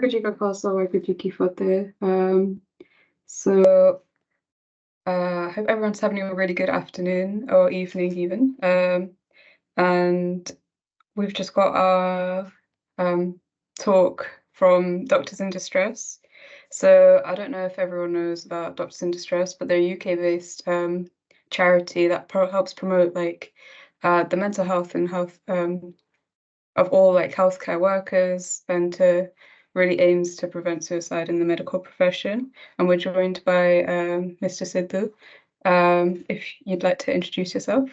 Eccoci qua posto, eccoci chi fate. So I hope everyone's having a really good afternoon or evening even. And we've just got our talk from Doctors in Distress. So I don't know if everyone knows about Doctors in Distress, but they're a UK-based charity that helps promote the mental health and health of all healthcare workers, and to really aims to prevent suicide in the medical profession. And we're joined by Mr. Sidhu. If you'd like to introduce yourself.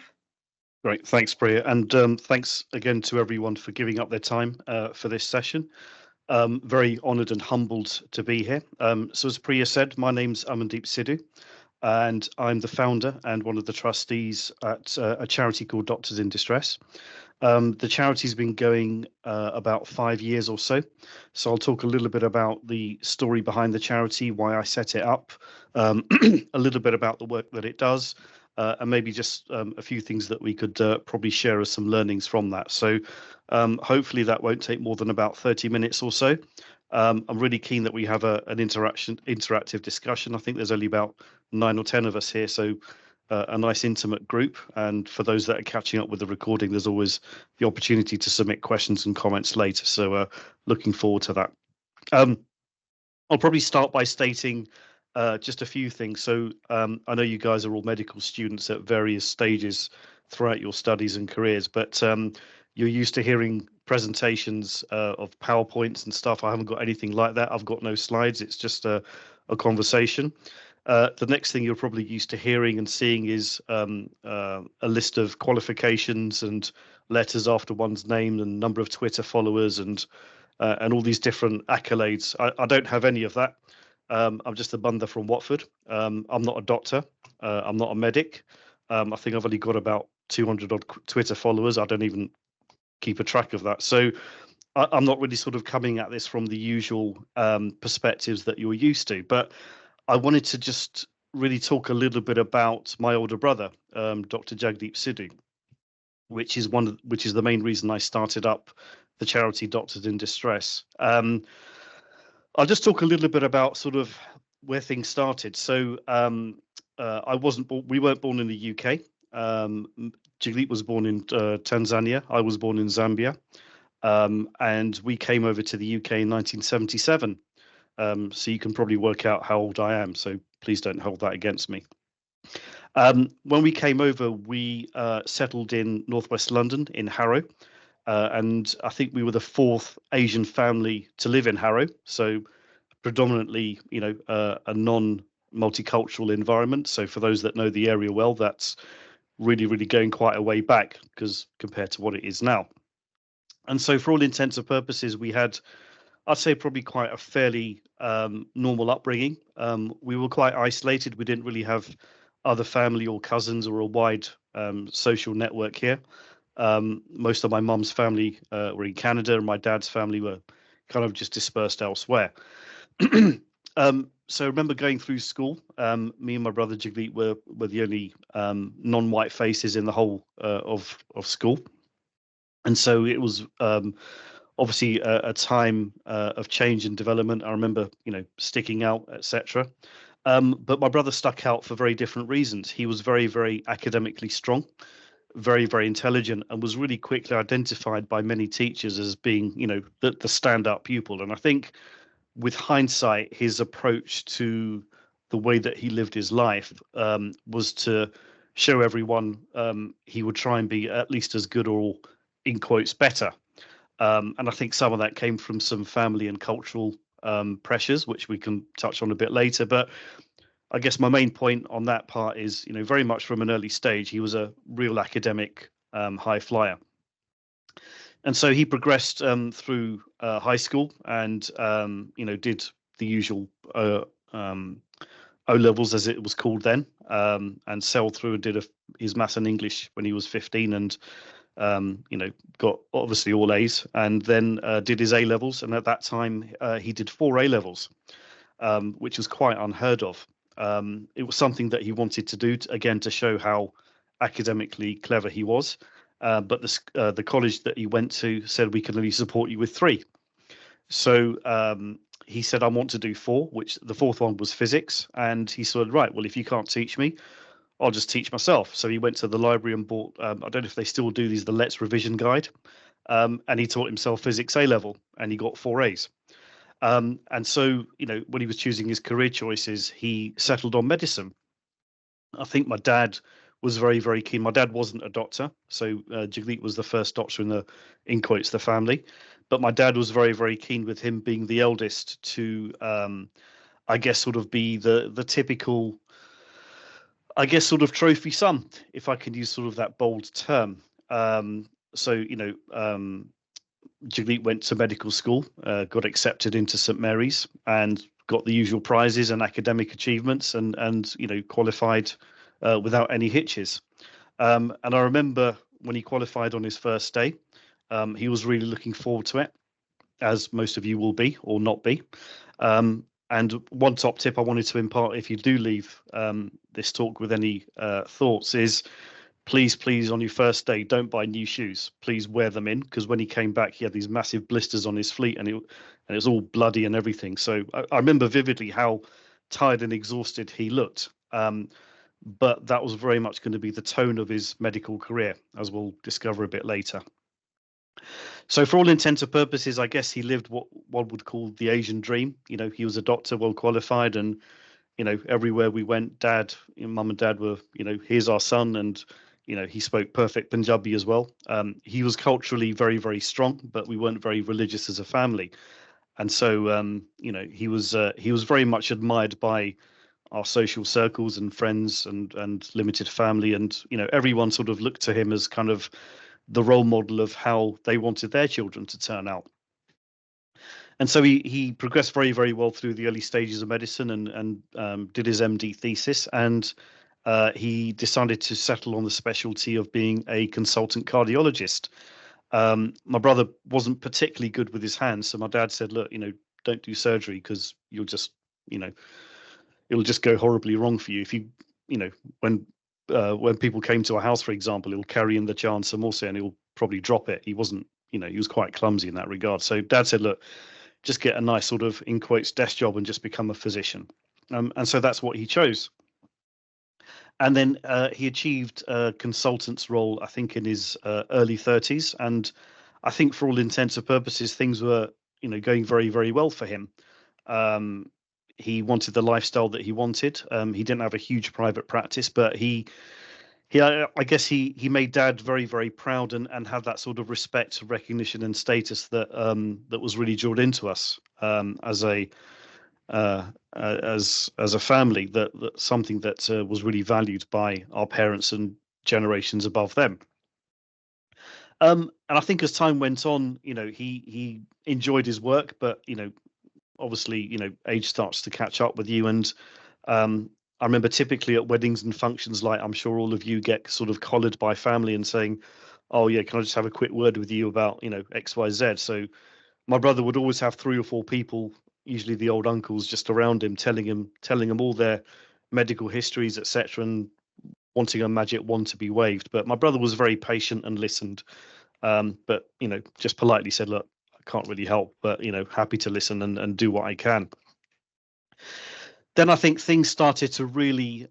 Great, thanks, Priya, and thanks again to everyone for giving up their time for this session. Very honoured and humbled to be here. So as Priya said, my name's Amandip Sidhu, and I'm the founder and one of the trustees at a charity called Doctors in Distress. The charity's been going about 5 years or so. So I'll talk a little bit about the story behind the charity, why I set it up, a little bit about the work that it does, and maybe just a few things that we could probably share as some learnings from that. So hopefully that won't take more than about 30 minutes or so. I'm really keen that we have an interactive discussion. I think there's only about 9 or 10 of us here, so a nice intimate group. And for those that are catching up with the recording, there's always the opportunity to submit questions and comments later. So looking forward to that. I'll probably start by stating just a few things. So I know you guys are all medical students at various stages throughout your studies and careers, but you're used to hearing presentations of PowerPoints and stuff. I haven't got anything like that. I've got no slides. It's just a conversation. The next thing you're probably used to hearing and seeing is a list of qualifications and letters after one's name and number of Twitter followers and all these different accolades. I don't have any of that. I'm just a bunda from Watford. I'm not a doctor. I'm not a medic. I think I've only got about 200 odd Twitter followers. I don't even keep a track of that. So I'm not really sort of coming at this from the usual perspectives that you're used to. But I wanted to just really talk a little bit about my older brother, Dr. Amandip Sidhu, which is the main reason I started up the charity Doctors in Distress. I'll just talk a little bit about sort of where things started. So we weren't born in the UK. Jagdeep was born in Tanzania. I was born in Zambia. And we came over to the UK in 1977. So you can probably work out how old I am. So please don't hold that against me. When we came over, we settled in northwest London in Harrow. And I think we were the 4th Asian family to live in Harrow. So predominantly, a non-multicultural environment. So for those that know the area well, that's really, really going quite a way back because compared to what it is now. And so for all intents and purposes, we had, I'd say, probably quite a fairly normal upbringing. We were quite isolated. We didn't really have other family or cousins or a wide social network here. Most of my mum's family were in Canada, and my dad's family were kind of just dispersed elsewhere. So I remember going through school. Me and my brother Jagdeep were the only non-white faces in the whole of school, and so it was obviously a time of change and development. I remember, sticking out, etc. But my brother stuck out for very different reasons. He was very, very academically strong, very, very intelligent, and was really quickly identified by many teachers as being, the stand-up pupil. And I think with hindsight, his approach to the way that he lived his life was to show everyone he would try and be at least as good or, in quotes, better. And I think some of that came from some family and cultural pressures, which we can touch on a bit later. But I guess my main point on that part is, very much from an early stage, he was a real academic high flyer. And so he progressed through high school and, did the usual O-levels, as it was called then, and sailed through and did his maths and English when he was 15 and, got obviously all A's, and then did his A-levels. And at that time, he did 4 A-levels, which was quite unheard of. It was something that he wanted to do, again, to show how academically clever he was. But the college that he went to said, we can only support you with 3. So he said, I want to do four, which the fourth one was physics. And he said, right, well, if you can't teach me, I'll just teach myself. So he went to the library and bought, I don't know if they still do these, the Let's Revision Guide. And he taught himself physics A level and he got four A's. And so, when he was choosing his career choices, he settled on medicine. I think my dad was very, very keen. My dad wasn't a doctor, so Jagdeep was the first doctor in quotes, the family. But my dad was very, very keen with him being the eldest to, I guess, sort of be the typical, I guess, sort of trophy son, if I can use sort of that bold term. So, Jagdeep went to medical school, got accepted into St Mary's, and got the usual prizes and academic achievements, and qualified without any hitches. And I remember when he qualified on his first day, he was really looking forward to it, as most of you will be or not be. And one top tip I wanted to impart, if you do leave this talk with any thoughts, is please, on your first day, don't buy new shoes. Please wear them in, because when he came back, he had these massive blisters on his feet, and it was all bloody and everything. So I remember vividly how tired and exhausted he looked. But that was very much going to be the tone of his medical career, as we'll discover a bit later. So for all intents and purposes, I guess he lived what one would call the Asian dream. He was a doctor, well qualified, and everywhere we went, mum and dad were, here's our son, and he spoke perfect Punjabi as well. He was culturally very, very strong, but we weren't very religious as a family, and so he was very much admired by our social circles and friends and limited family, and everyone sort of looked to him as kind of the role model of how they wanted their children to turn out. And so he progressed very, very well through the early stages of medicine, and did his MD thesis, and he decided to settle on the specialty of being a consultant cardiologist. My brother wasn't particularly good with his hands, so my dad said, look, don't do surgery, because you'll just, it'll just go horribly wrong for you. If when people came to our house, for example, he'll carry in the jar and samosa and he'll probably drop it. He wasn't, he was quite clumsy in that regard. So dad said, look, just get a nice sort of, in quotes, desk job and just become a physician. And so that's what he chose. And then he achieved a consultant's role, I think, in his early 30s. And I think for all intents and purposes, things were, going very, very well for him. He wanted the lifestyle that he wanted. He didn't have a huge private practice, but I guess he made dad very, very proud, and had that sort of respect, recognition, and status that that was really drilled into us as a family, that something that was really valued by our parents and generations above them. And I think as time went on, he enjoyed his work, but obviously, age starts to catch up with you. And I remember typically at weddings and functions, like I'm sure all of you get sort of collared by family and saying, oh yeah, can I just have a quick word with you about, X, Y, Z. So my brother would always have 3 or 4 people, usually the old uncles, just around him, telling him all their medical histories, etc., and wanting a magic wand to be waved. But my brother was very patient and listened, but just politely said, look, I can't really help, but happy to listen and do what I can. Then I think things started to really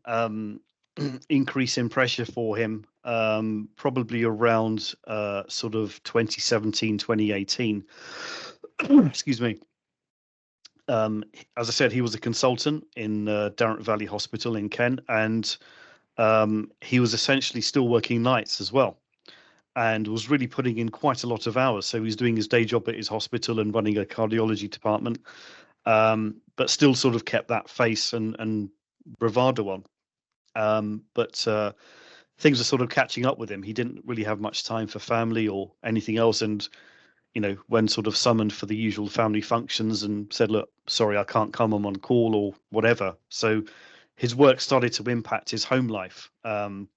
increase in pressure for him, probably around sort of 2017, 2018. Excuse me. As I said, he was a consultant in Darrant Valley Hospital in Kent, and he was essentially still working nights as well, and was really putting in quite a lot of hours. So he was doing his day job at his hospital and running a cardiology department, but still sort of kept that face and bravado on. But things were sort of catching up with him. He didn't really have much time for family or anything else. And, when sort of summoned for the usual family functions and said, look, sorry, I can't come, I'm on call or whatever. So his work started to impact his home life. And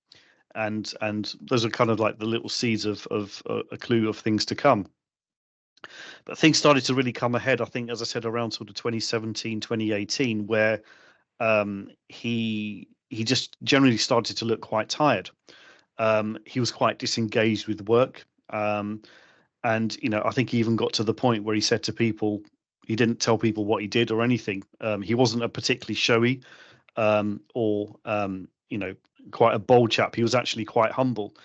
those are kind of like the little seeds of a clue of things to come. But things started to really come ahead, I think, as I said, around sort of 2017, 2018, where he just generally started to look quite tired. He was quite disengaged with work. And, I think he even got to the point where he said to people, he didn't tell people what he did or anything. He wasn't a particularly showy or, quite a bold chap. He was actually quite humble.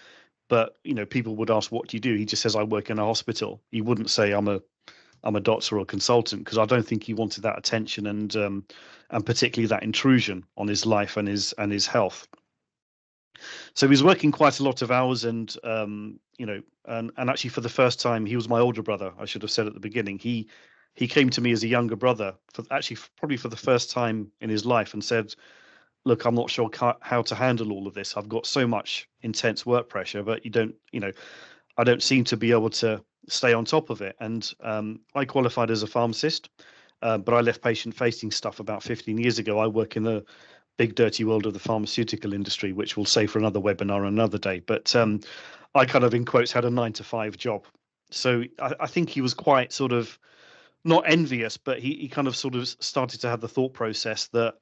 But, people would ask, what do you do? He just says, I work in a hospital. He wouldn't say I'm a doctor or a consultant, because I don't think he wanted that attention and particularly that intrusion on his life and his health. So he was working quite a lot of hours, and and actually for the first time, he was my older brother. I should have said at the beginning. He came to me as a younger brother probably for the first time in his life and said, "Look, I'm not sure how to handle all of this. I've got so much intense work pressure, but I don't seem to be able to stay on top of it." And I qualified as a pharmacist, but I left patient-facing stuff about 15 years ago. I work in the big dirty world of the pharmaceutical industry, which we'll say for another webinar another day. But I kind of, in quotes, had a 9-to-5 job. So I think he was quite sort of not envious, but he kind of sort of started to have the thought process that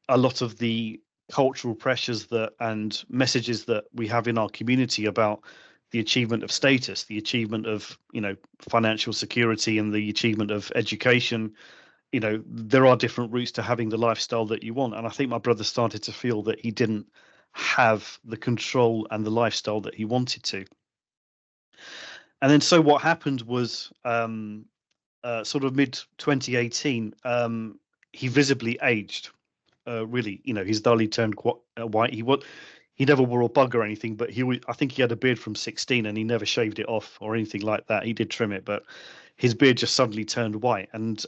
a lot of the cultural pressures and messages that we have in our community about the achievement of status, the achievement of financial security, and the achievement of education, there are different routes to having the lifestyle that you want. And I think my brother started to feel that he didn't have the control and the lifestyle that he wanted to. And then so what happened was sort of mid 2018, he visibly aged. Really, his dully turned quite white. He never wore a bug or anything, but I think he had a beard from 16, and he never shaved it off or anything like that. He did trim it, but his beard just suddenly turned white. And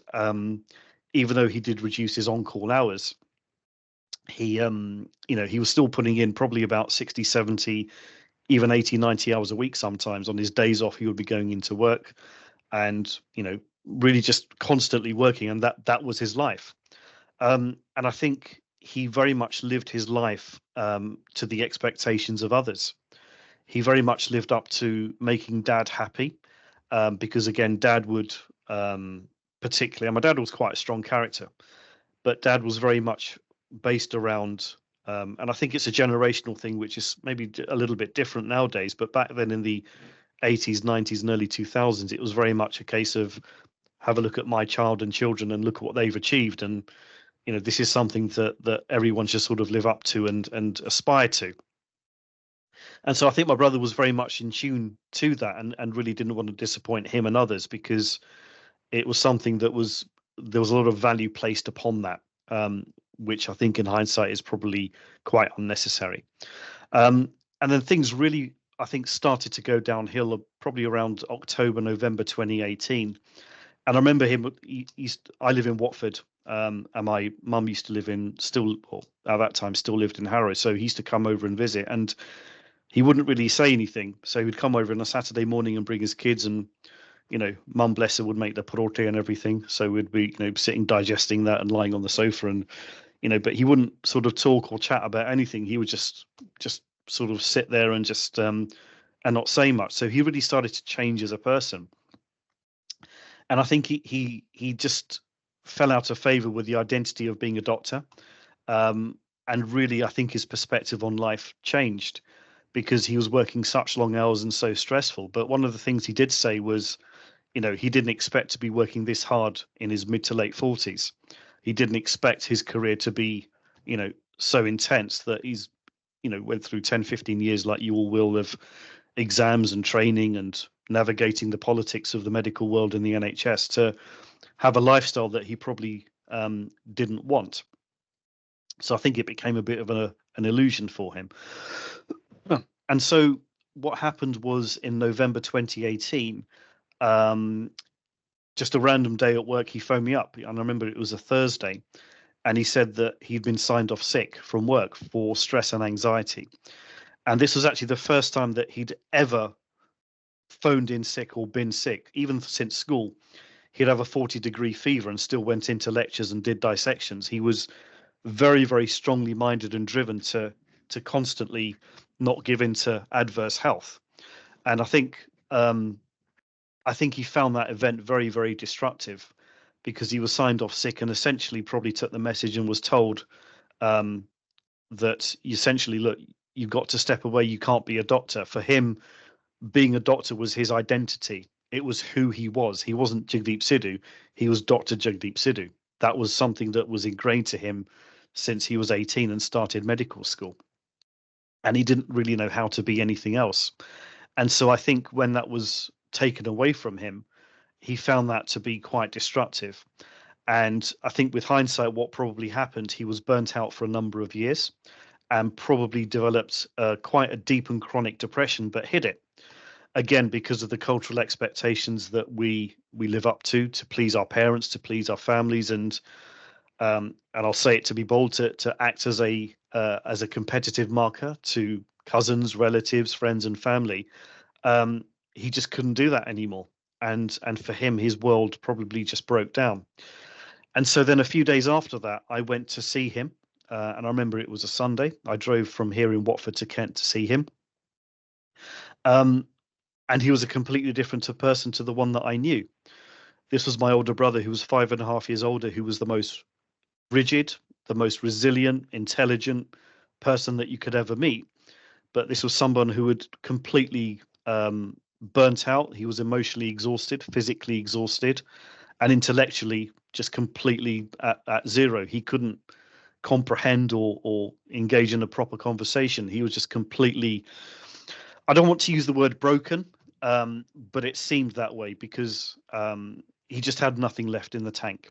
even though he did reduce his on-call hours, he he was still putting in probably about 60, 70, even 80, 90 hours a week sometimes. On his days off, he would be going into work and really just constantly working, and that was his life. And I think he very much lived his life to the expectations of others. He very much lived up to making Dad happy, because again, Dad would particularly, and my dad was quite a strong character, but Dad was very much based around, and I think it's a generational thing, which is maybe a little bit different nowadays, but back then in the 80s, 90s, and early 2000s, it was very much a case of have a look at my child and children and look at what they've achieved. And this is something that everyone should sort of live up to and aspire to. And so I think my brother was very much in tune to that, and really didn't want to disappoint him and others, because it was something there was a lot of value placed upon that, which I think in hindsight is probably quite unnecessary. And then things really, I think, started to go downhill probably around October, November 2018. And I remember him. I live in Watford, and my mum used to live at that time still lived in Harrow. So he used to come over and visit, and he wouldn't really say anything. So he'd come over on a Saturday morning and bring his kids, and mum, bless her, would make the parote and everything. So we'd be sitting digesting that and lying on the sofa, and but he wouldn't sort of talk or chat about anything. He would just sort of sit there and just and not say much. So he really started to change as a person. And I think he just fell out of favor with the identity of being a doctor. And really, I think his perspective on life changed, because he was working such long hours and so stressful. But one of the things he did say was, he didn't expect to be working this hard in his mid to late 40s. He didn't expect his career to be, so intense that he's, went through 10, 15 years, like you all will, of exams and training and navigating the politics of the medical world in the NHS, to have a lifestyle that he probably didn't want. So I think it became a bit of an illusion for him. And so what happened was, in November 2018, just a random day at work, he phoned me up, and I remember it was a Thursday, and he said that he'd been signed off sick from work for stress and anxiety. And this was actually the first time that he'd ever phoned in sick or been sick. Even since school, he'd have a 40-degree fever and still went into lectures and did dissections. He was very, very strongly minded and driven to constantly not give in to adverse health. And I think he found that event very, very destructive, because he was signed off sick and essentially probably took the message and was told that essentially, look, you've got to step away. You can't be a doctor. For him, being a doctor was his identity. It was who he was. He wasn't Jagdeep Sidhu. He was Dr. Jagdeep Sidhu. That was something that was ingrained to him since he was 18 and started medical school. And he didn't really know how to be anything else. And so I think when that was taken away from him, he found that to be quite destructive. And I think with hindsight, what probably happened, he was burnt out for a number of years and probably developed quite a deep and chronic depression, but hid it again because of the cultural expectations that we live up to please our parents, to please our families, and I'll say it to be bold, to act as a competitive marker to cousins, relatives, friends, and family. He just couldn't do that anymore, and for him, his world probably just broke down. And so then a few days after that, I went to see him, and I remember it was a Sunday. I drove from here in Watford to Kent to see him. And he was a completely different person to the one that I knew. This was my older brother, who was 5.5 years older, who was the most rigid, the most resilient, intelligent person that you could ever meet. But this was someone who had completely burnt out. He was emotionally exhausted, physically exhausted, and intellectually just completely at zero. He couldn't comprehend or engage in a proper conversation. He was just completely, I don't want to use the word broken, but it seemed that way because he just had nothing left in the tank.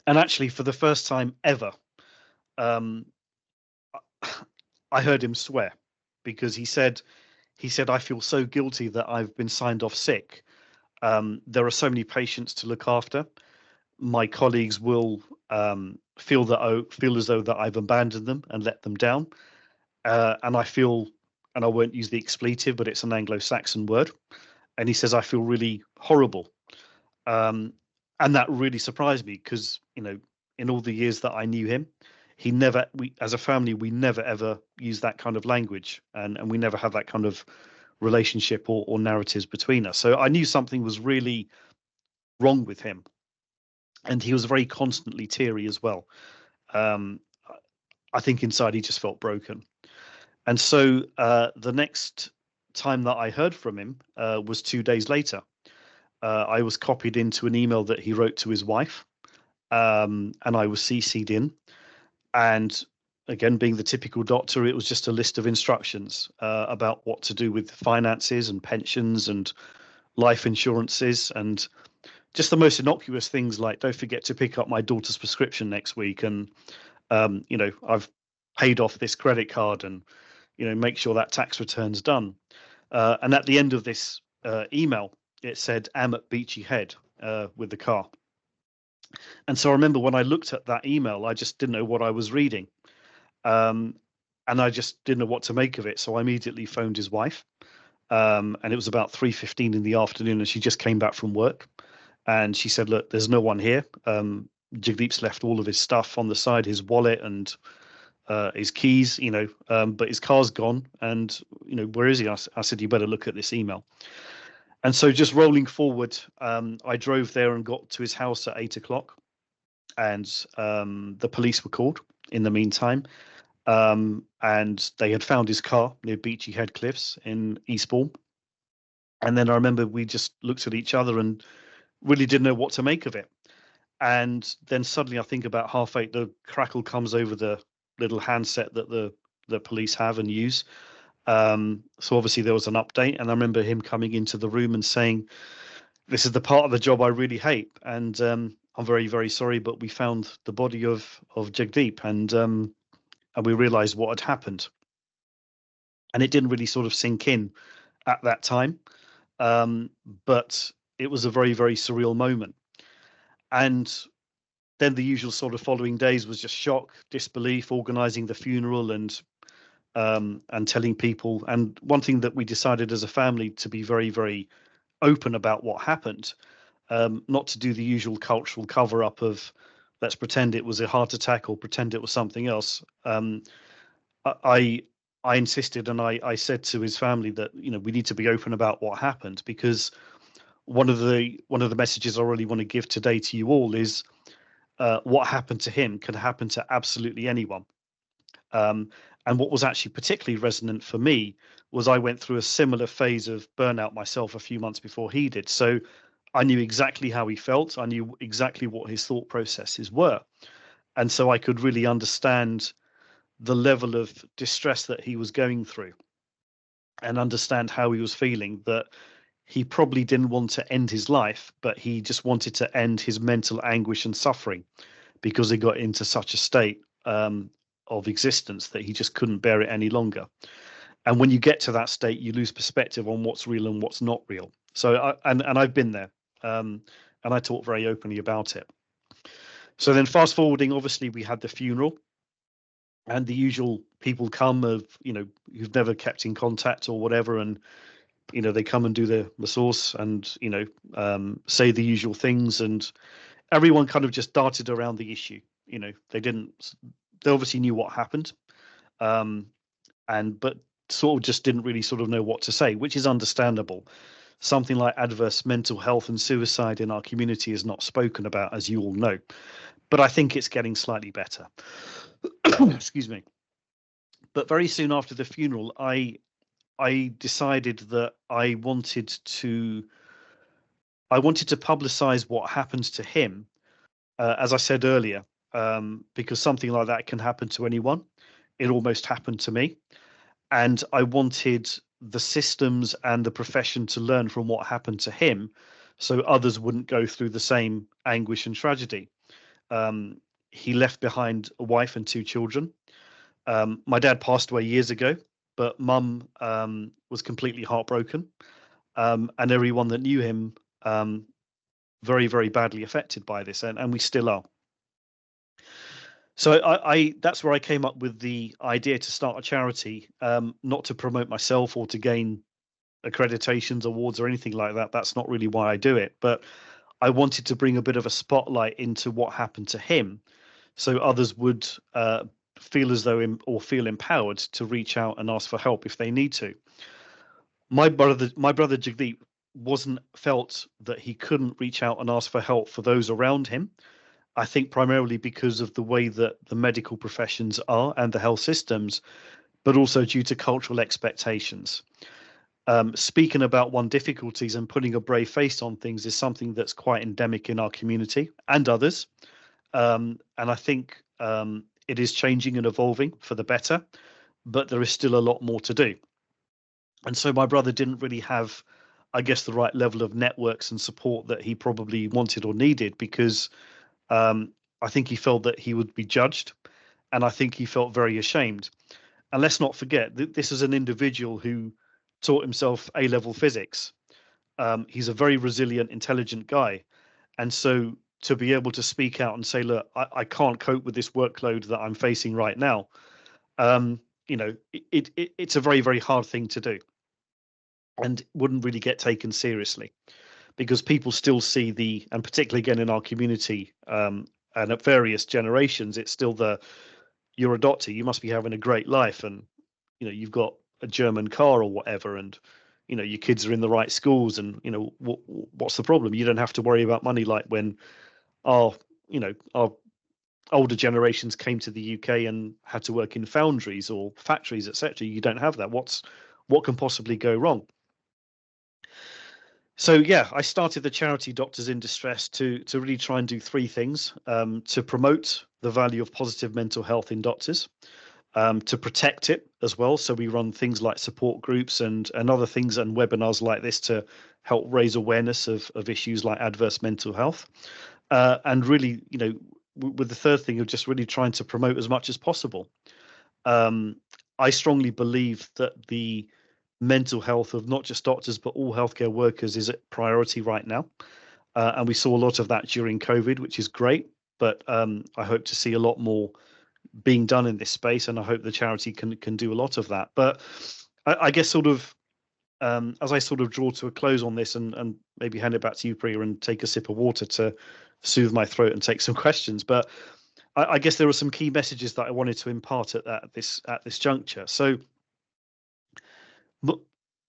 And actually, for the first time ever, um, I heard him swear because he said, I feel so guilty that I've been signed off sick. There are so many patients to look after. My colleagues will feel as though that I've abandoned them and let them down. And I feel, and I won't use the expletive, but it's an Anglo-Saxon word. And he says, I feel really horrible. And that really surprised me because, in all the years that I knew him, we as a family, we never ever used that kind of language, and we never had that kind of relationship or narratives between us. So I knew something was really wrong with him. And he was very constantly teary as well. Um, I think inside he just felt broken. And so the next time that I heard from him was 2 days later. I was copied into an email that he wrote to his wife, and I was CC'd in. And again, being the typical doctor, it was just a list of instructions about what to do with finances and pensions and life insurances, and just the most innocuous things like don't forget to pick up my daughter's prescription next week, and I've paid off this credit card, and make sure that tax return's done. And at the end of this email, it said, "Am at Beachy Head with the car." And so I remember when I looked at that email, I just didn't know what I was reading. And I just didn't know what to make of it. So I immediately phoned his wife. And it was about 3:15 in the afternoon, and she just came back from work. And she said, "Look, there's no one here. Jagdeep's left all of his stuff on the side, his wallet and his keys, but his car's gone. And, where is he?" I said, "You better look at this email." And so just rolling forward, I drove there and got to his house at 8 o'clock. And the police were called in the meantime. And they had found his car near Beachy Head Cliffs in Eastbourne. And then I remember we just looked at each other and really didn't know what to make of it. And then suddenly, I think about 8:30, the crackle comes over the little handset that the police have and use. So obviously there was an update, and I remember him coming into the room and saying, "This is the part of the job I really hate, and I'm very, very sorry, but we found the body of Jagdeep, and we realised what had happened." And it didn't really sort of sink in at that time, but it was a very, very surreal moment. And then the usual sort of following days was just shock, disbelief, organising the funeral, and telling people. And one thing that we decided as a family to be very, very open about what happened, not to do the usual cultural cover up of let's pretend it was a heart attack or pretend it was something else. I insisted, and I said to his family that we need to be open about what happened, because one of the messages I really want to give today to you all is what happened to him can happen to absolutely anyone. And what was actually particularly resonant for me was I went through a similar phase of burnout myself a few months before he did. So I knew exactly how he felt. I knew exactly what his thought processes were. And so I could really understand the level of distress that he was going through and understand how he was feeling, that he probably didn't want to end his life, but he just wanted to end his mental anguish and suffering because he got into such a state of existence that he just couldn't bear it any longer. And when you get to that state, you lose perspective on what's real and what's not real. So, and I've been there, and I talk very openly about it. So then, fast forwarding, obviously, we had the funeral, and the usual people come of who've never kept in contact or whatever, and they come and do the source and say the usual things, and everyone kind of just darted around the issue. They obviously knew what happened, but sort of just didn't really sort of know what to say, which is understandable. Something like adverse mental health and suicide in our community is not spoken about, as you all know, but I think it's getting slightly better. Excuse me. But very soon after the funeral, I decided that I wanted to publicize what happened to him, as I said earlier, because something like that can happen to anyone. It almost happened to me, and I wanted the systems and the profession to learn from what happened to him, so others wouldn't go through the same anguish and tragedy. He left behind a wife and 2 children. My dad passed away years ago, but mum was completely heartbroken, and everyone that knew him very, very badly affected by this, and we still are. So that's where I came up with the idea to start a charity, not to promote myself or to gain accreditations, awards, or anything like that. That's not really why I do it, but I wanted to bring a bit of a spotlight into what happened to him, so others would feel as though or feel empowered to reach out and ask for help if they need to. My brother Jagdeep felt that he couldn't reach out and ask for help for those around him. I think primarily because of the way that the medical professions are and the health systems, but also due to cultural expectations. Speaking about one difficulties and putting a brave face on things is something that's quite endemic in our community and others. And I think it is changing and evolving for the better, but there is still a lot more to do. And so my brother didn't really have, I guess, the right level of networks and support that he probably wanted or needed, because I think he felt that he would be judged, and I think he felt very ashamed. And let's not forget that this is an individual who taught himself A-level physics. He's a very resilient, intelligent guy. And so to be able to speak out and say, look, I can't cope with this workload that I'm facing right now, it's a very, very hard thing to do, and wouldn't really get taken seriously, because people still see and particularly again in our community, and at various generations, it's still you're a doctor, you must be having a great life, and you've got a German car or whatever, and your kids are in the right schools, and what's the problem? You don't have to worry about money, like when our older generations came to the UK and had to work in foundries or factories, etc. You don't have that. What can possibly go wrong? So yeah, I started the charity Doctors in Distress to really try and do 3 things: to promote the value of positive mental health in doctors, to protect it as well. So we run things like support groups and other things and webinars like this to help raise awareness of issues like adverse mental health, and really, with the 3rd thing of just really trying to promote as much as possible. I strongly believe that the mental health of not just doctors but all healthcare workers is a priority right now, and we saw a lot of that during COVID, which is great. But I hope to see a lot more being done in this space, and I hope the charity can do a lot of that. But I guess sort of as I sort of draw to a close on this, and maybe hand it back to you, Priya, and take a sip of water to soothe my throat and take some questions. But I guess there were some key messages that I wanted to impart at this juncture. So,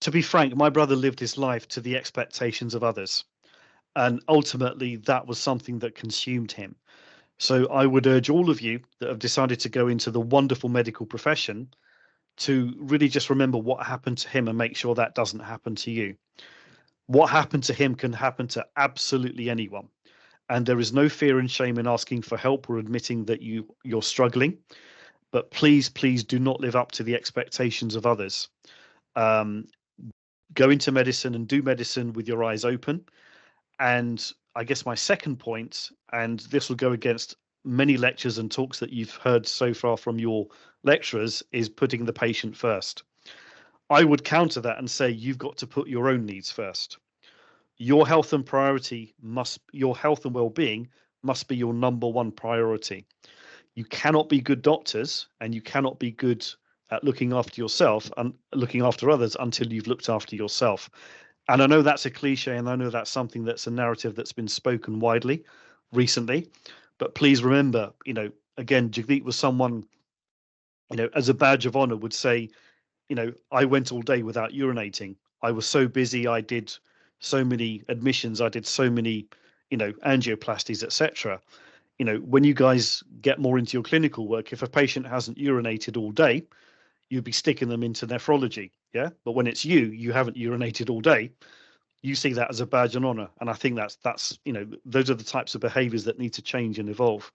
to be frank, my brother lived his life to the expectations of others, and ultimately that was something that consumed him. So I would urge all of you that have decided to go into the wonderful medical profession to really just remember what happened to him and make sure that doesn't happen to you. What happened to him can happen to absolutely anyone. And there is no fear and shame in asking for help or admitting that you're struggling. But please, please do not live up to the expectations of others. Go into medicine and do medicine with your eyes open. And I guess my second point, and this will go against many lectures and talks that you've heard so far from your lecturers, is putting the patient first. I would counter that and say you've got to put your own needs first. Your health and well-being must be your number one priority. You cannot be good doctors and you cannot be good at looking after yourself and looking after others until you've looked after yourself. And I know that's a cliche, and I know that's something that's a narrative that's been spoken widely recently. But please remember, again, Jagdeep was someone, as a badge of honor would say, I went all day without urinating. I was so busy. I did so many admissions. I did so many, angioplasties, etc. When you guys get more into your clinical work, if a patient hasn't urinated all day, you'd be sticking them into nephrology. Yeah. But when it's you haven't urinated all day, you see that as a badge of honor. And I think that's, those are the types of behaviors that need to change and evolve.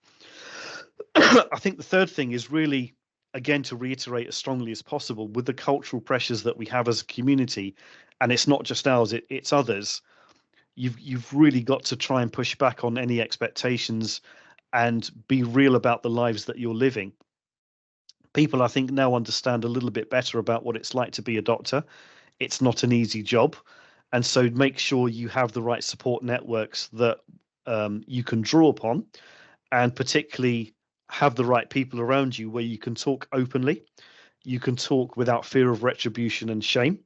I think the third thing is really, again, to reiterate as strongly as possible with the cultural pressures that we have as a community, and it's not just ours, it's others. You've really got to try and push back on any expectations and be real about the lives that you're living. People, I think, now understand a little bit better about what it's like to be a doctor. It's not an easy job. And so make sure you have the right support networks that you can draw upon, and particularly have the right people around you where you can talk openly, you can talk without fear of retribution and shame,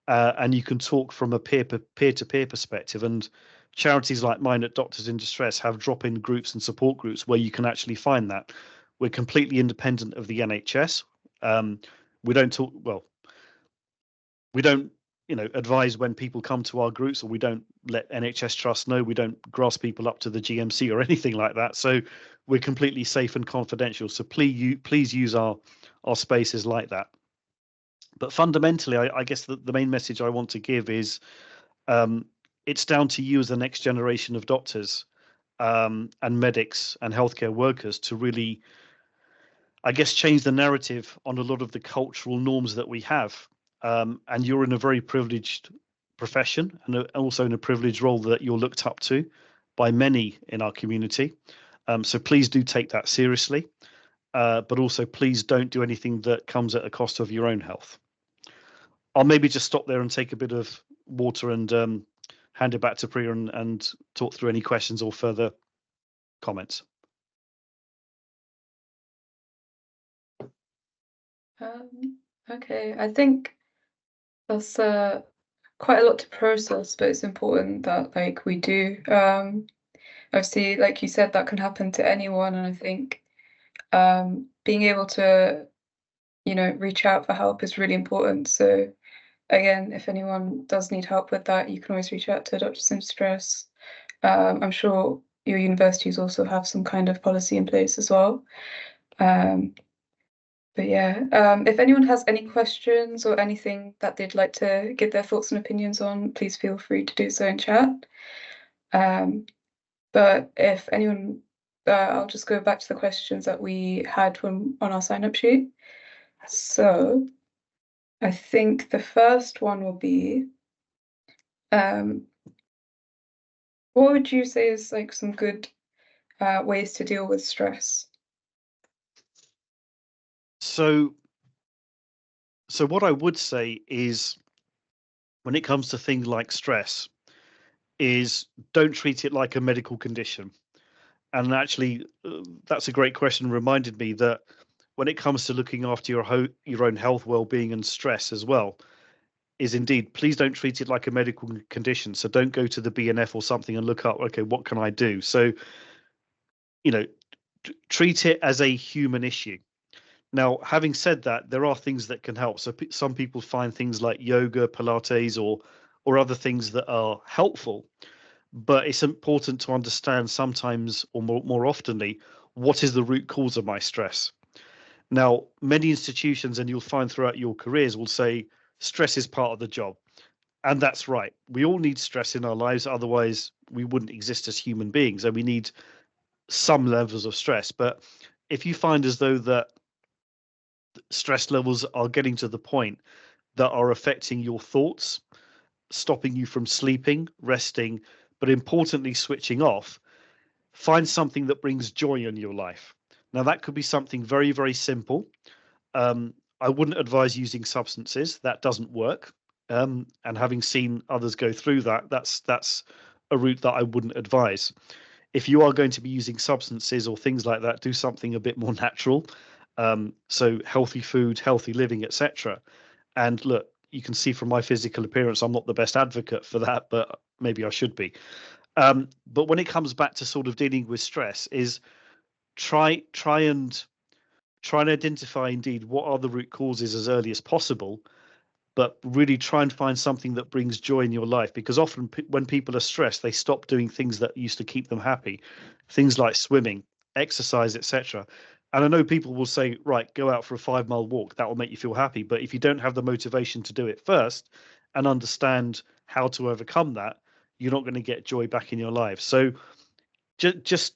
and you can talk from a peer-to-peer perspective. And charities like mine at Doctors in Distress have drop-in groups and support groups where you can actually find that. We're completely independent of the NHS. We don't advise when people come to our groups, or we don't let NHS Trust know. We don't grass people up to the GMC or anything like that. So we're completely safe and confidential. So please use our spaces like that. But fundamentally, I guess the main message I want to give is it's down to you as the next generation of doctors and medics and healthcare workers to really, I guess, change the narrative on a lot of the cultural norms that we have. And you're in a very privileged profession, and also in a privileged role that you're looked up to by many in our community. So please do take that seriously, but also please don't do anything that comes at a cost of your own health. I'll maybe just stop there and take a bit of water and hand it back to Priya and talk through any questions or further comments. Okay, I think that's quite a lot to process, but it's important that we do. Obviously, like you said, that can happen to anyone, and I think being able to, reach out for help is really important. So again, if anyone does need help with that, you can always reach out to Doctors in Distress. I'm sure your universities also have some kind of policy in place as well. But yeah, if anyone has any questions or anything that they'd like to give their thoughts and opinions on, please feel free to do so in chat. But if anyone, I'll just go back to the questions that we had on our sign-up sheet. So I think the first one will be, what would you say is some good ways to deal with stress? So what I would say is, when it comes to things like stress, is don't treat it like a medical condition. And actually, that's a great question. Reminded me that when it comes to looking after your own health, well-being, and stress as well, is indeed, please don't treat it like a medical condition. So don't go to the BNF or something and look up, okay, what can I do? So, treat it as a human issue. Now, having said that, there are things that can help. So some people find things like yoga, Pilates, or other things that are helpful. But it's important to understand sometimes, or more oftenly, what is the root cause of my stress. Now, many institutions, and you'll find throughout your careers, will say stress is part of the job. And that's right. We all need stress in our lives. Otherwise, we wouldn't exist as human beings. And we need some levels of stress. But if you find as though that stress levels are getting to the point that are affecting your thoughts, stopping you from sleeping, resting, but importantly, switching off, find something that brings joy in your life. Now, that could be something very, very simple. I wouldn't advise using substances. That doesn't work. And having seen others go through that, that's a route that I wouldn't advise. If you are going to be using substances or things like that, do something a bit more natural. So healthy food, healthy living, etc. And look, you can see from my physical appearance, I'm not the best advocate for that, but maybe I should be. But when it comes back to sort of dealing with stress, is try and identify indeed what are the root causes as early as possible, but really try and find something that brings joy in your life, because often when people are stressed, they stop doing things that used to keep them happy, things like swimming, exercise, etc. And I know people will say, right, go out for a 5 mile walk, that will make you feel happy. But if you don't have the motivation to do it first and understand how to overcome that, you're not going to get joy back in your life. So just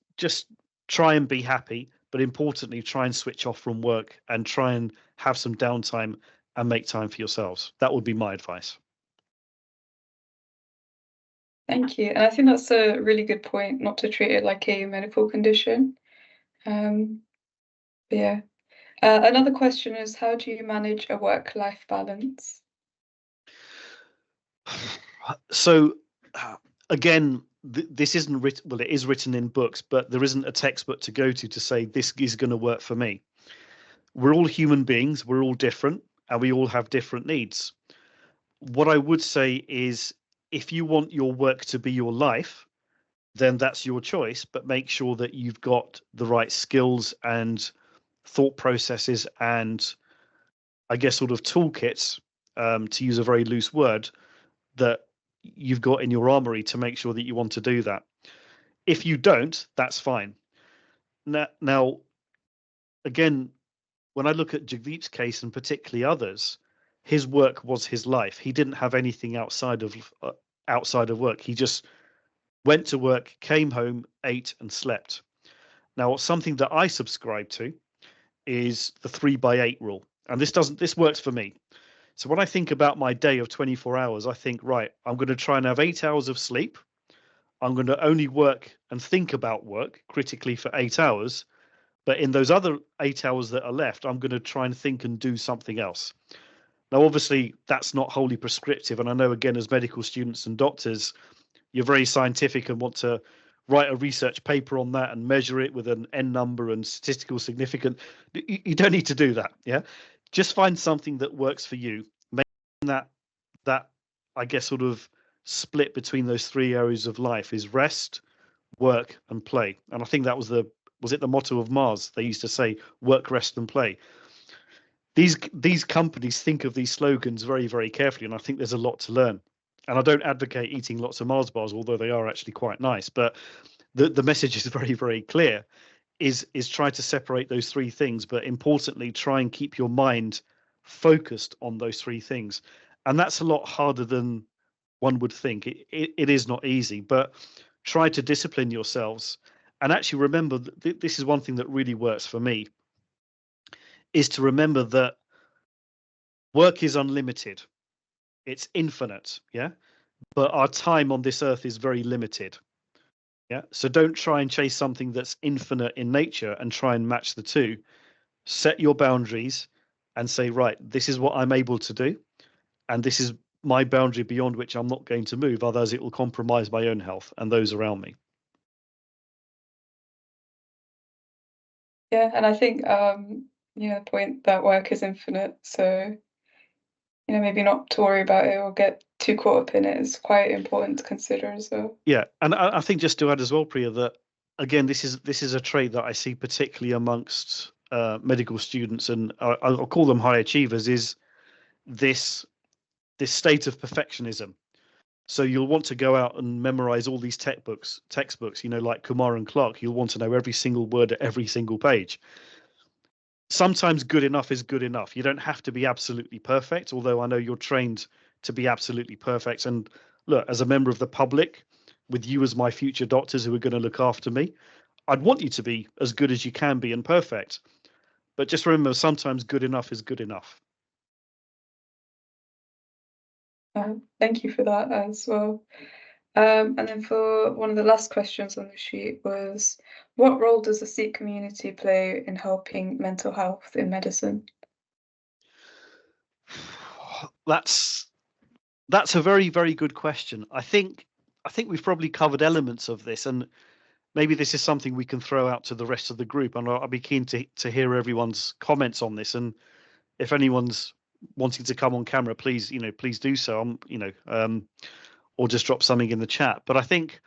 try and be happy, but importantly, try and switch off from work and try and have some downtime and make time for yourselves. That would be my advice. Thank you. And I think that's a really good point, not to treat it like a medical condition. But yeah. Another question is, how do you manage a work-life balance? So again, this isn't written, well, it is written in books, but there isn't a textbook to go to say this is going to work for me. We're all human beings, we're all different, and we all have different needs. What I would say is, if you want your work to be your life, then that's your choice, but make sure that you've got the right skills and thought processes and, I guess, sort of toolkits, to use a very loose word, that you've got in your armory to make sure that you want to do that. If you don't, that's fine. Now again, when I look at Jagdeep's case and particularly others, his work was his life. He didn't have anything outside of work. He just went to work, came home, ate, and slept. Now, something that I subscribe to is the 3 by 8 rule, and this works for me. So when I think about my day of 24 hours, I think, right, I'm going to try and have 8 hours of sleep. I'm going to only work and think about work critically for 8 hours. But in those other 8 hours that are left, I'm going to try and think and do something else. Now, obviously, that's not wholly prescriptive. And I know, again, as medical students and doctors, you're very scientific and want to write a research paper on that and measure it with an N number and statistical significance. You don't need to do that. Yeah. Just find something that works for you. Make that, I guess, sort of split between those 3 areas of life is rest, work, and play. And I think that was it the motto of Mars? They used to say, work, rest, and play. These companies think of these slogans very, very carefully, and I think there's a lot to learn. And I don't advocate eating lots of Mars bars, although they are actually quite nice. But the message is very, very clear: is try to separate those three things, but importantly, try and keep your mind focused on those three things. And that's a lot harder than one would think. It is not easy, but try to discipline yourselves. And actually remember, this is one thing that really works for me, is to remember that work is unlimited. It's infinite, yeah? But our time on this earth is very limited. Yeah. So don't try and chase something that's infinite in nature and try and match the two. Set your boundaries and say, right, this is what I'm able to do. And this is my boundary beyond which I'm not going to move. Otherwise, it will compromise my own health and those around me. Yeah, and I think the point that work is infinite, so maybe not to worry about it or get too caught up in it is quite important to consider as well. Yeah, and I think just to add as well, Priya, that again, this is a trait that I see particularly amongst medical students, and I'll call them high achievers, is this state of perfectionism. So you'll want to go out and memorize all these textbooks, like Kumar and Clark. You'll want to know every single word at every single page. sometimes good enough is good enough. You don't have to be absolutely perfect, although I know you're trained to be absolutely perfect. And look, as a member of the public, with you as my future doctors who are going to look after me, I'd want you to be as good as you can be and perfect. But just remember, sometimes good enough is good enough. Thank you for that as well. And then for one of the last questions on the sheet was, what role does the Sikh community play in helping mental health in medicine? That's a very, very good question. I think we've probably covered elements of this, and maybe this is something we can throw out to the rest of the group. And I'll be keen to hear everyone's comments on this. And if anyone's wanting to come on camera, please, please do so. Or just drop something in the chat. But I think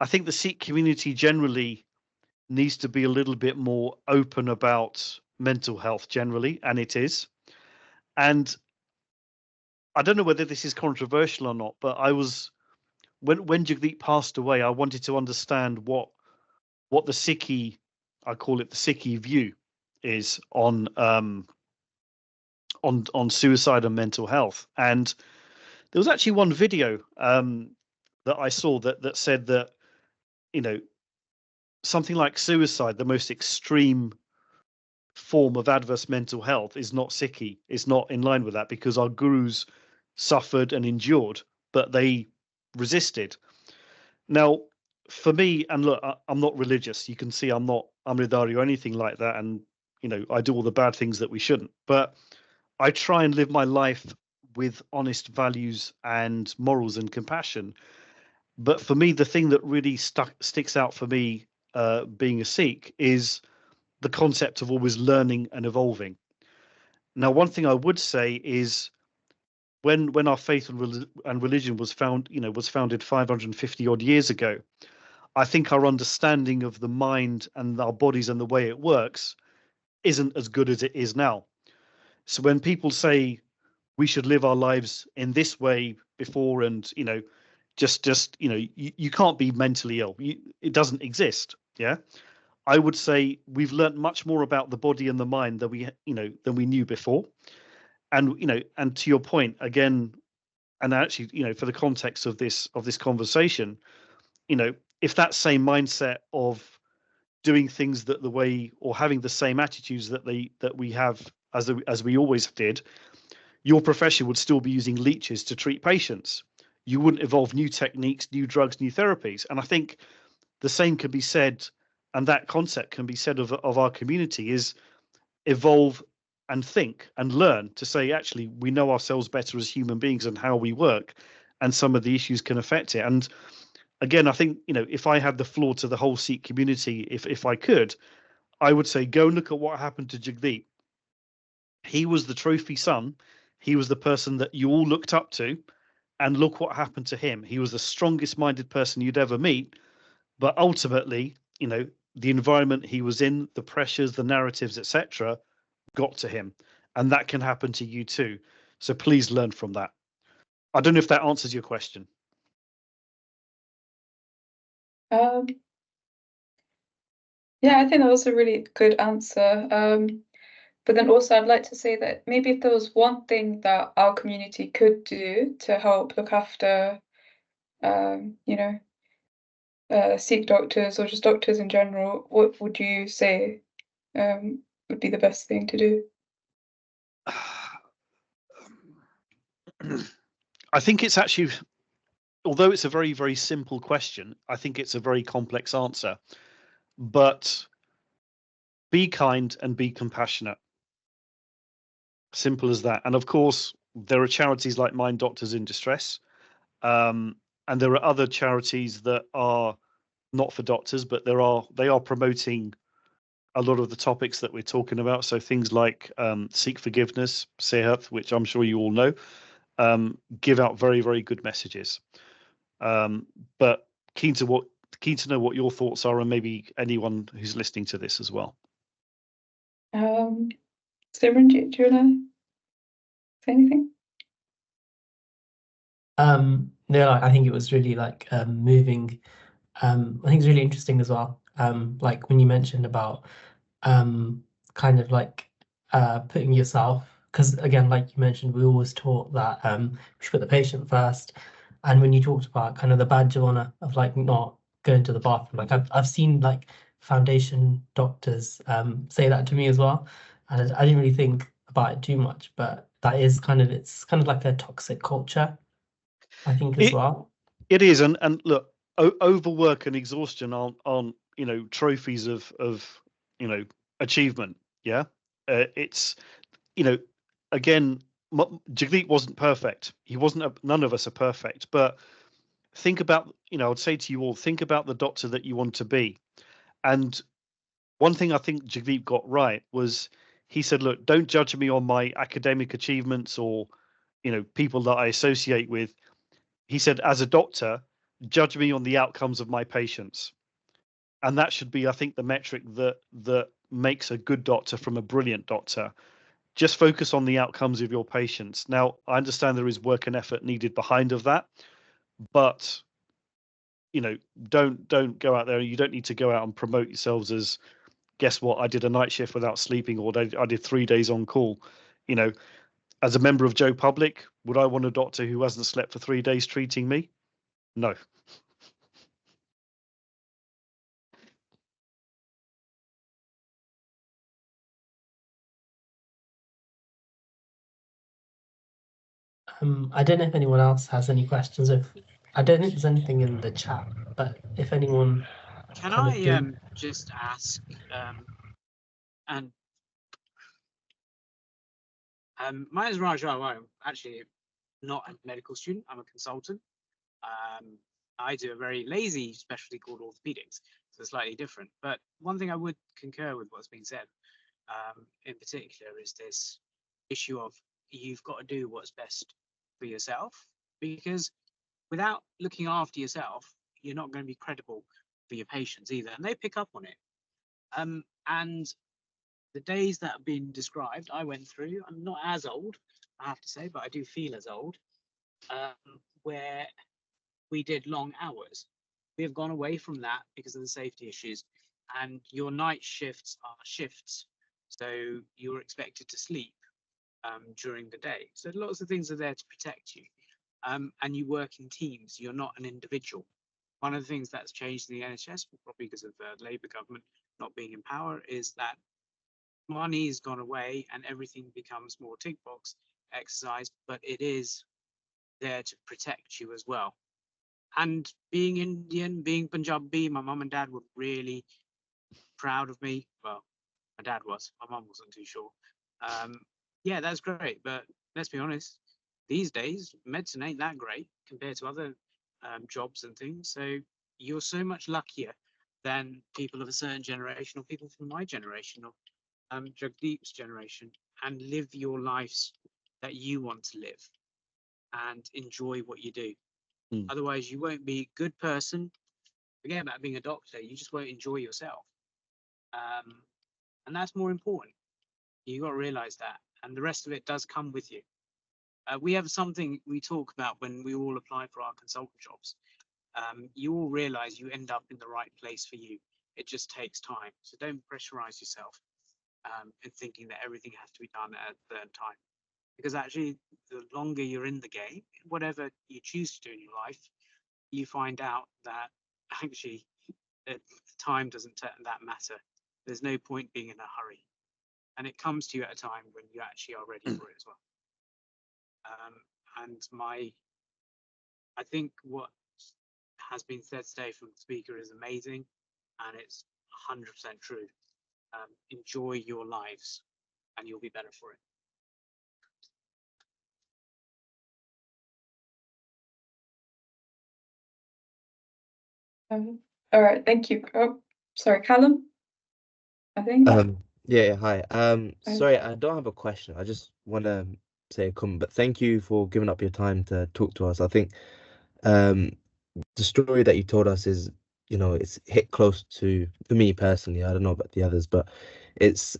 the Sikh community generally needs to be a little bit more open about mental health generally, and it is. And I don't know whether this is controversial or not, but when Jagdeep passed away, I wanted to understand what the Sikhi, I call it the Sikhi view, is on suicide and mental health. And there was actually one video that I saw that said that, something like suicide, the most extreme form of adverse mental health, is not Sikhi, is not in line with that, because our gurus suffered and endured, but they resisted. Now, for me, and look, I'm not religious. You can see I'm not Amridari or anything like that, and I do all the bad things that we shouldn't. But I try and live my life with honest values and morals and compassion. But for me, the thing that really sticks out for me, being a Sikh, is the concept of always learning and evolving. Now, one thing I would say is when our faith and religion was founded 550 odd years ago, I think our understanding of the mind and our bodies and the way it works isn't as good as it is now. So when people say we should live our lives in this way before, and just you can't be mentally ill. It doesn't exist. Yeah. I would say we've learned much more about the body and the mind than we knew before. And and to your point again, and actually, for the context of this conversation, if that same mindset of doing things that the way, or having the same attitudes that we have as we always did, your profession would still be using leeches to treat patients. You wouldn't evolve new techniques, new drugs, new therapies. And I think the same can be said, and that concept can be said of our community, is evolve and think and learn to say, actually, we know ourselves better as human beings and how we work, and some of the issues can affect it. And again, I think, if I had the floor to the whole Sikh community, if I could, I would say, go and look at what happened to Jagdeep. He was the trophy son. He was the person that you all looked up to, and look what happened to him. He was the strongest minded person you'd ever meet, but ultimately, the environment he was in, the pressures, the narratives, etc., got to him, and that can happen to you too. So please learn from that. I don't know if that answers your question. Yeah, I think that was a really good answer. But then also I'd like to say that maybe if there was one thing that our community could do to help look after, Sikh doctors or just doctors in general, what would you say would be the best thing to do? I think it's actually, although it's a very, very simple question, I think it's a very complex answer. But be kind and be compassionate. Simple as that. And of course, there are charities like Mind Doctors in Distress, and there are other charities that are not for doctors, but they are promoting a lot of the topics that we're talking about. So things like Seek Forgiveness, Sehat, which I'm sure you all know, give out very, very good messages. But keen to know what your thoughts are, and maybe anyone who's listening to this as well. Simran, do you want to say anything? No, I think it was really moving. I think it's really interesting as well. Like when you mentioned about kind of like putting yourself, because again, like you mentioned, we always taught that we should put the patient first. And when you talked about kind of the badge of honor of like not going to the bathroom, like I've seen like foundation doctors say that to me as well. And I didn't really think about it too much, but that is kind of, it's kind of like a toxic culture, I think, as It well. it is, and look, overwork and exhaustion aren't trophies of achievement. Yeah, it's again, Jagdeep wasn't perfect. He wasn't. None of us are perfect, but think about I'd say to you all, think about the doctor that you want to be. And one thing I think Jagdeep got right was he said, look, don't judge me on my academic achievements or people that I associate with. He said, as a doctor, judge me on the outcomes of my patients. And that should be, I think, the metric that makes a good doctor from a brilliant doctor. Just focus on the outcomes of your patients. Now, I understand there is work and effort needed behind of that, but don't go out there. You don't need to go out and promote yourselves as, guess what, I did a night shift without sleeping, or I did 3 days on call. As a member of Joe Public, would I want a doctor who hasn't slept for 3 days treating me? No. I don't know if anyone else has any questions. If I don't think there's anything in the chat, but if anyone Can kind of I do, just ask, and my name is Raja. I'm actually not a medical student. I'm a consultant. I do a very lazy specialty called orthopedics, so it's slightly different. But one thing I would concur with what's been said, in particular, is this issue of you've got to do what's best for yourself, because without looking after yourself, you're not going to be credible for your patients either, and they pick up on it. And the days that have been described, I went through. I'm not as old, I have to say, but I do feel as old, where we did long hours. We have gone away from that because of the safety issues, and your night shifts are shifts, so you're expected to sleep during the day. So lots of things are there to protect you, and you work in teams. You're not an individual. One of the things that's changed in the NHS, probably because of the Labour government not being in power, is that money has gone away and everything becomes more tick box exercise, but it is there to protect you as well. And being Indian, being Punjabi, my mum and dad were really proud of me. Well, my dad was, my mum wasn't too sure. Yeah, that's great, but let's be honest, these days medicine ain't that great compared to other jobs and things. So you're so much luckier than people of a certain generation, or people from my generation, or Jagdeep's generation, and live your lives that you want to live and enjoy what you do. Otherwise, you won't be a good person. Forget about being a doctor, you just won't enjoy yourself. And that's more important. You got to realize that, and the rest of it does come with you. We have something we talk about when we all apply for our consultant jobs. You all realize you end up in the right place for you. It just takes time. So don't pressurize yourself in thinking that everything has to be done at a certain time. Because actually, the longer you're in the game, whatever you choose to do in your life, you find out that actually time doesn't that matter. There's no point being in a hurry. And it comes to you at a time when you actually are ready for it as well. And I think what has been said today from the speaker is amazing, and it's 100% true. Enjoy your lives, and you'll be better for it. All right, thank you. Oh, sorry, Callum, I think. Yeah, hi. Sorry, I don't have a question. I just want to say a comment, but thank you for giving up your time to talk to us. I think the story that you told us is, it's hit close to, for me personally, I don't know about the others, but it's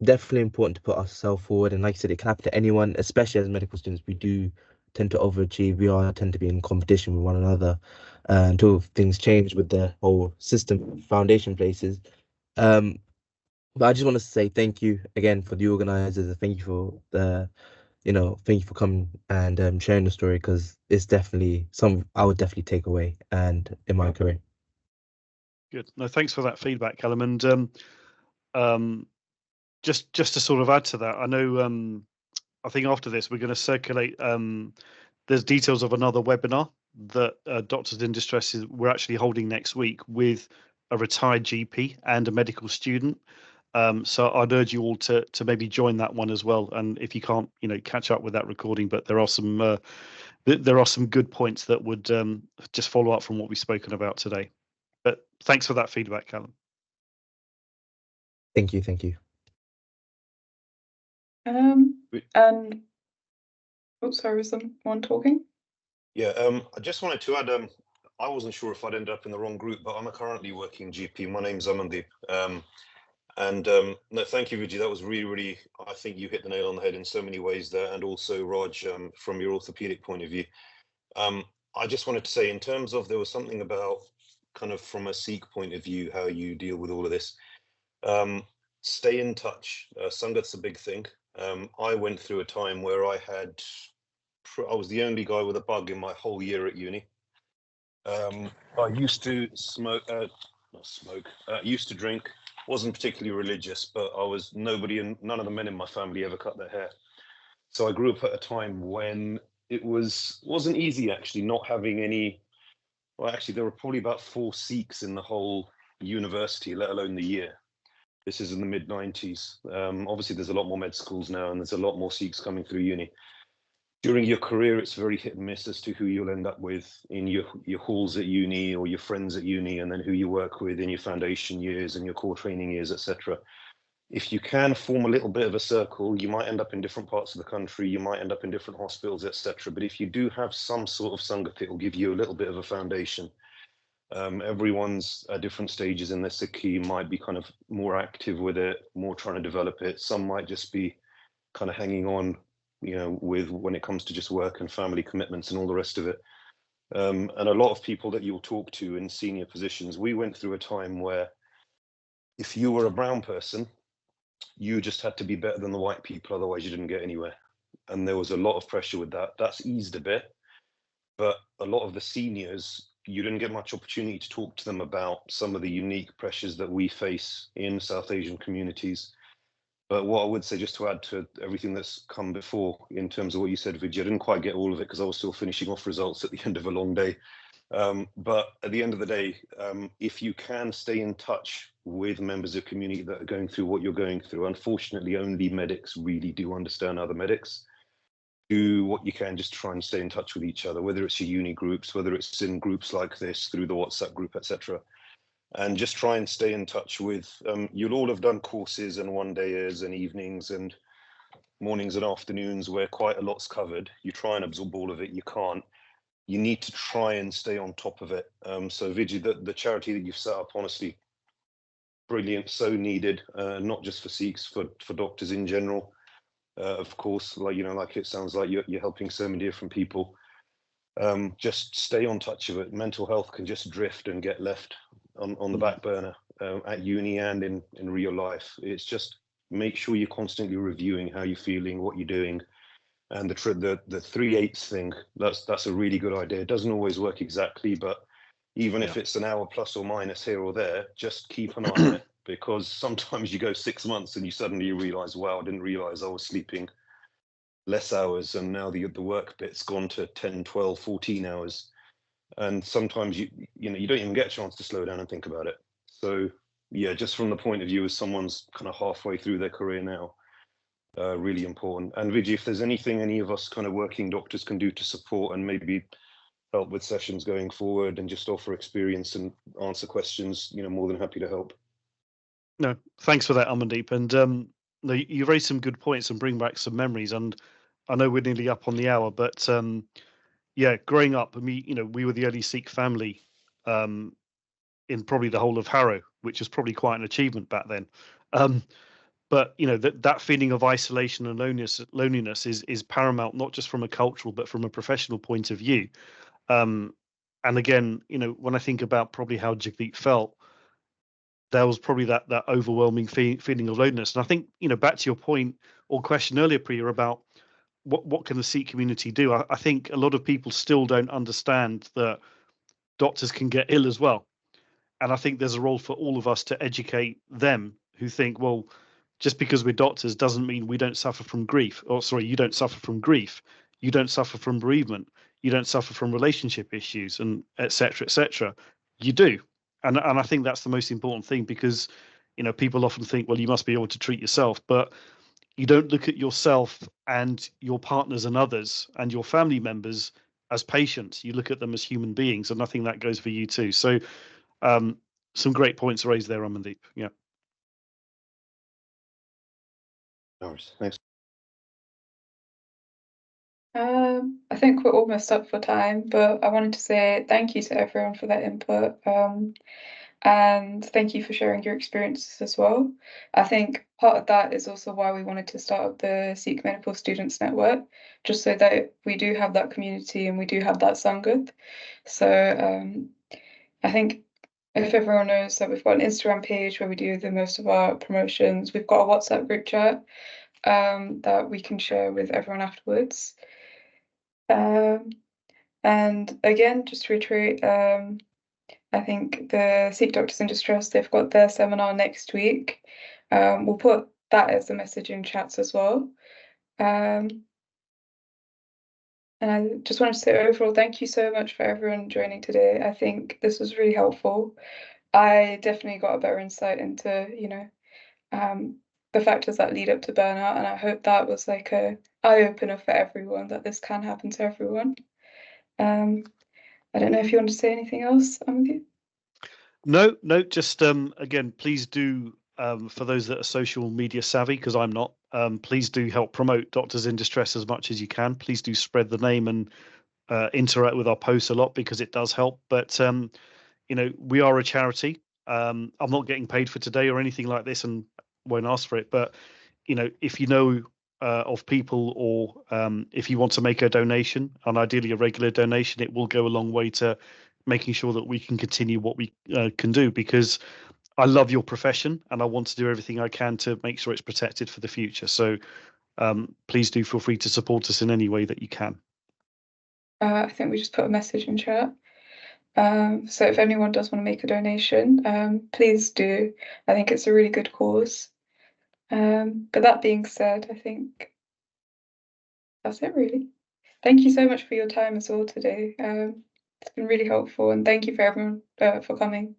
definitely important to put ourselves forward. And like I said, it can happen to anyone, especially as medical students. We do tend to overachieve. We tend to be in competition with one another until things change with the whole system foundation places. But I just want to say thank you again for the organisers, and thank you for thank you for coming and sharing the story, because it's definitely some I would definitely take away and in my career. Good. No, thanks for that feedback, Callum. And just to sort of add to that, I know I think after this we're going to circulate. There's details of another webinar that Doctors in Distress we're actually holding next week with a retired GP and a medical student. So I'd urge you all to maybe join that one as well. And if you can't, catch up with that recording, but there are some good points that would just follow up from what we've spoken about today. But thanks for that feedback, Callum. Thank you. And sorry, was someone talking? Yeah, I just wanted to add, I wasn't sure if I'd end up in the wrong group, but I'm a currently working GP. My name's Amandip. No, thank you, Vijay. That was really, I think you hit the nail on the head in so many ways there. And also, Raj, from your orthopedic point of view. I just wanted to say, in terms of, there was something about kind of from a Sikh point of view, how you deal with all of this. Stay in touch. Sangat's a big thing. I went through a time where I was the only guy with a bug in my whole year at uni. I used to used to drink, wasn't particularly religious, but none of the men in my family ever cut their hair. So I grew up at a time when it wasn't easy, actually, not having any. Well, actually, there were probably about 4 Sikhs in the whole university, let alone the year. This is in the mid-90s. Obviously, there's a lot more med schools now, and there's a lot more Sikhs coming through uni. During your career, it's very hit and miss as to who you'll end up with in your halls at uni, or your friends at uni, and then who you work with in your foundation years and your core training years, etc. If you can form a little bit of a circle, you might end up in different parts of the country, you might end up in different hospitals, etc. But if you do have some sort of Sangat, it will give you a little bit of a foundation. Everyone's at different stages in their Sikhi, might be kind of more active with it, more trying to develop it. Some might just be kind of hanging on, with when it comes to just work and family commitments and all the rest of it. And a lot of people that you'll talk to in senior positions, we went through a time where if you were a brown person, you just had to be better than the white people, otherwise you didn't get anywhere. And there was a lot of pressure with that. That's eased a bit, but a lot of the seniors, you didn't get much opportunity to talk to them about some of the unique pressures that we face in South Asian communities. But what I would say, just to add to everything that's come before, in terms of what you said, Vijay, I didn't quite get all of it because I was still finishing off results at the end of a long day. But at the end of the day, if you can stay in touch with members of community that are going through what you're going through, unfortunately, only medics really do understand other medics. Do what you can, just try and stay in touch with each other, whether it's your uni groups, whether it's in groups like this, through the WhatsApp group, etc. And just try and stay in touch with, you'll all have done courses and one-dayers and evenings and mornings and afternoons where quite a lot's covered. You try and absorb all of it, you can't. You need to try and stay on top of it. So Vijay, the charity that you've set up, honestly, brilliant, so needed, not just for Sikhs, for doctors in general. Of course, like it sounds like you're helping so many different people. Just stay on touch of it. Mental health can just drift and get left on the back burner at uni and in real life. It's just make sure you're constantly reviewing how you're feeling, what you're doing. And the 3/8 thing, that's a really good idea. It doesn't always work exactly, but even if it's an hour plus or minus here or there, just keep an eye on it, because sometimes you go 6 months and you suddenly realize, wow, I didn't realize I was sleeping less hours, and now the work bit's gone to 10, 12, 14 hours. And sometimes you don't even get a chance to slow down and think about it. So yeah, just from the point of view as someone's kind of halfway through their career now, really important. And Vijay, if there's anything any of us kind of working doctors can do to support and maybe help with sessions going forward and just offer experience and answer questions, more than happy to help. No, thanks for that, Amandeep. And no, you raised some good points and bring back some memories. And I know we're nearly up on the hour, but yeah, growing up, we were the only Sikh family in probably the whole of Harrow, which was probably quite an achievement back then. But that feeling of isolation and loneliness is paramount, not just from a cultural but from a professional point of view. And again, when I think about probably how Jagdeep felt, there was probably that overwhelming feeling of loneliness. And I think, back to your point or question earlier, Priya, about what can the Sikh community do? I think a lot of people still don't understand that doctors can get ill as well. And I think there's a role for all of us to educate them who think, well, just because we're doctors doesn't mean we don't suffer from grief. Or sorry, you don't suffer from grief. You don't suffer from bereavement. You don't suffer from relationship issues, and et cetera, et cetera. You do. And I think that's the most important thing, because, people often think, well, you must be able to treat yourself, but you don't look at yourself and your partners and others and your family members as patients. You look at them as human beings, and I think that goes for you too. So some great points raised there, Amandip. Yeah. No worries. Thanks. I think we're almost up for time, but I wanted to say thank you to everyone for their input. And thank you for sharing your experiences as well. I think part of that is also why we wanted to start up the Sikh Medical Students Network, just so that we do have that community and we do have that Sangat. So I think if everyone knows that we've got an Instagram page where we do the most of our promotions, we've got a WhatsApp group chat that we can share with everyone afterwards. And again, just to reiterate, I think the Sikh Doctors in Distress, they've got their seminar next week. We'll put that as a message in chats as well. And I just wanted to say overall, thank you so much for everyone joining today. I think this was really helpful. I definitely got a better insight into, the factors that lead up to burnout, and I hope that was like a eye-opener for everyone, that this can happen to everyone. I don't know if you want to say anything else, Amandip? No, just again, please do, for those that are social media savvy, because I'm not, please do help promote Doctors in Distress as much as you can. Please do spread the name and interact with our posts a lot, because it does help. But we are a charity. I'm not getting paid for today or anything like this, and won't ask for it. But if you know of people, or if you want to make a donation, and ideally a regular donation, it will go a long way to making sure that we can continue what we can do, because I love your profession and I want to do everything I can to make sure it's protected for the future. So please do feel free to support us in any way that you can. I think we just put a message in chat. So if anyone does want to make a donation, please do. I think it's a really good cause. But that being said, I think that's it really. Thank you so much for your time as well today. It's been really helpful, and thank you for everyone for coming.